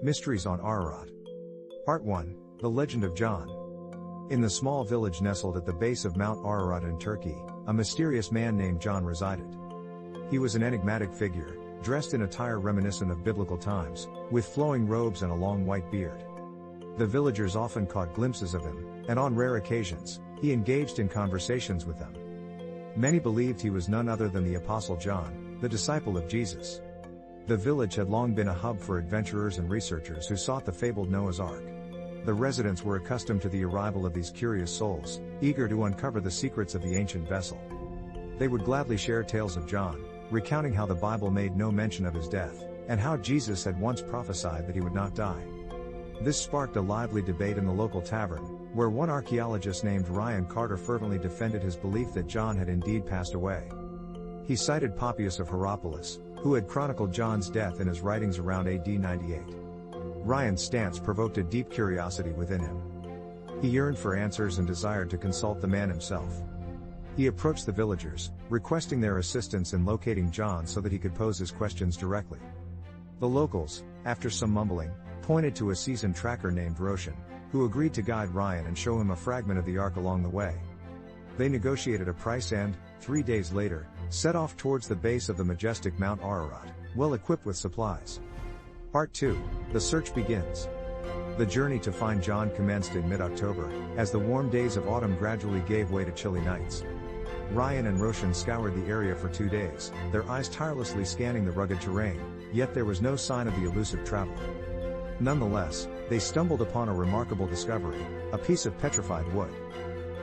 Mysteries on Ararat. Part 1, The Legend of John. In the small village nestled at the base of Mount Ararat in Turkey, a mysterious man named John resided. He was an enigmatic figure, dressed in attire reminiscent of biblical times, with flowing robes and a long white beard. The villagers often caught glimpses of him, and on rare occasions, he engaged in conversations with them. Many believed he was none other than the Apostle John, the disciple of Jesus. The village had long been a hub for adventurers and researchers who sought the fabled Noah's Ark. The residents were accustomed to the arrival of these curious souls, eager to uncover the secrets of the ancient vessel. They would gladly share tales of John, recounting how the Bible made no mention of his death, and how Jesus had once prophesied that he would not die. This sparked a lively debate in the local tavern, where one archaeologist named Ryan Carter fervently defended his belief that John had indeed passed away. He cited Papias of Hierapolis, who had chronicled John's death in his writings around AD 98. Ryan's stance provoked a deep curiosity within him. He yearned for answers and desired to consult the man himself. He approached the villagers, requesting their assistance in locating John so that he could pose his questions directly. The locals, after some mumbling, pointed to a seasoned tracker named Roshan, who agreed to guide Ryan and show him a fragment of the ark along the way. They negotiated a price and, 3 days later, set off towards the base of the majestic Mount Ararat, well equipped with supplies. Part 2, The Search begins. The journey to find John commenced in mid-October, as the warm days of autumn gradually gave way to chilly nights. Ryan and Roshan scoured the area for 2 days, their eyes tirelessly scanning the rugged terrain, yet there was no sign of the elusive traveler. Nonetheless, they stumbled upon a remarkable discovery, a piece of petrified wood.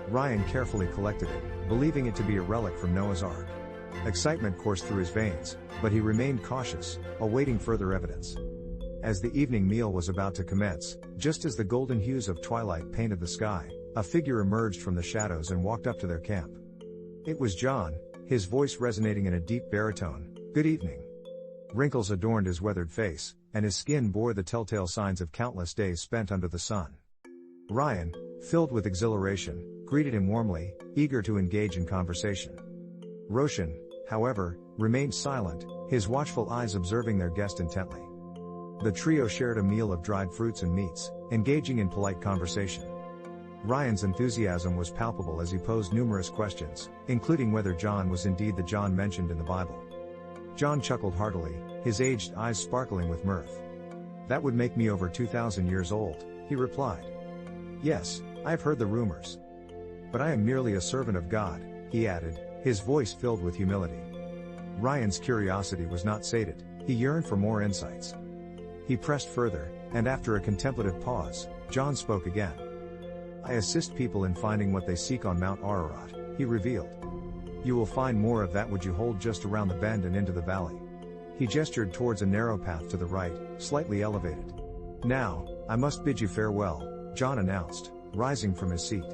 Ryan carefully collected it, believing it to be a relic from Noah's Ark. Excitement coursed through his veins, but he remained cautious, awaiting further evidence. As the evening meal was about to commence, just as the golden hues of twilight painted the sky, a figure emerged from the shadows and walked up to their camp. It was John, his voice resonating in a deep baritone. "Good evening." Wrinkles adorned his weathered face, and his skin bore the telltale signs of countless days spent under the sun. Ryan, filled with exhilaration, greeted him warmly, eager to engage in conversation. Roshan, however, remained silent, his watchful eyes observing their guest intently. The trio shared a meal of dried fruits and meats, engaging in polite conversation. Ryan's enthusiasm was palpable as he posed numerous questions, including whether John was indeed the John mentioned in the Bible. John chuckled heartily, his aged eyes sparkling with mirth. "That would make me over 2,000 years old," he replied. "Yes, I have heard the rumors. But I am merely a servant of God," he added, his voice filled with humility. Ryan's curiosity was not sated, he yearned for more insights. He pressed further, and after a contemplative pause, John spoke again. "I assist people in finding what they seek on Mount Ararat," he revealed. "You will find more of that which you hold just around the bend and into the valley." He gestured towards a narrow path to the right, slightly elevated. "Now, I must bid you farewell," John announced, rising from his seat.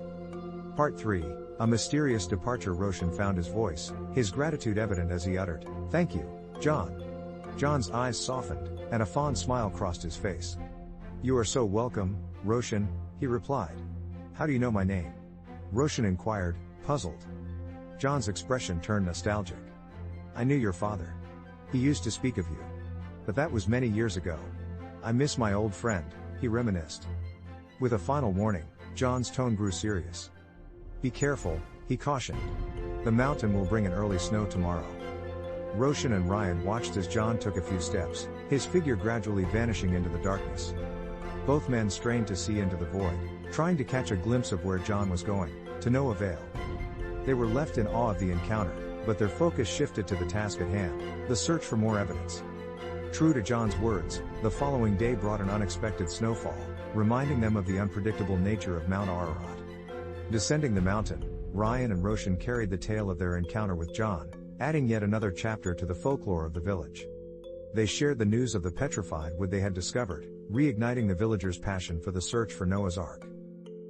Part 3, A Mysterious Departure. Roshan found his voice, his gratitude evident as he uttered, "Thank you, John." John's eyes softened, and a fond smile crossed his face. "You are so welcome, Roshan," he replied. "How do you know my name?" Roshan inquired, puzzled. John's expression turned nostalgic. "I knew your father. He used to speak of you. But that was many years ago. I miss my old friend," he reminisced. With a final warning, John's tone grew serious. "Be careful," he cautioned. "The mountain will bring an early snow tomorrow." Roshan and Ryan watched as John took a few steps, his figure gradually vanishing into the darkness. Both men strained to see into the void, trying to catch a glimpse of where John was going, to no avail. They were left in awe of the encounter, but their focus shifted to the task at hand, the search for more evidence. True to John's words, the following day brought an unexpected snowfall, reminding them of the unpredictable nature of Mount Ararat. Descending the mountain, Ryan and Roshan carried the tale of their encounter with John, adding yet another chapter to the folklore of the village. They shared the news of the petrified wood they had discovered, reigniting the villagers' passion for the search for Noah's Ark.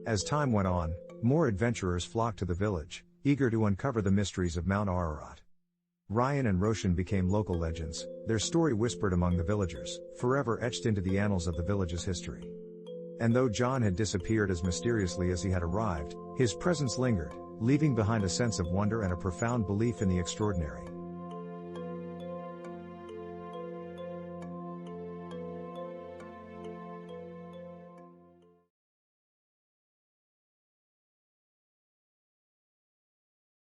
As time went on, more adventurers flocked to the village, eager to uncover the mysteries of Mount Ararat. Ryan and Roshan became local legends, their story whispered among the villagers, forever etched into the annals of the village's history. And though John had disappeared as mysteriously as he had arrived, his presence lingered, leaving behind a sense of wonder and a profound belief in the extraordinary.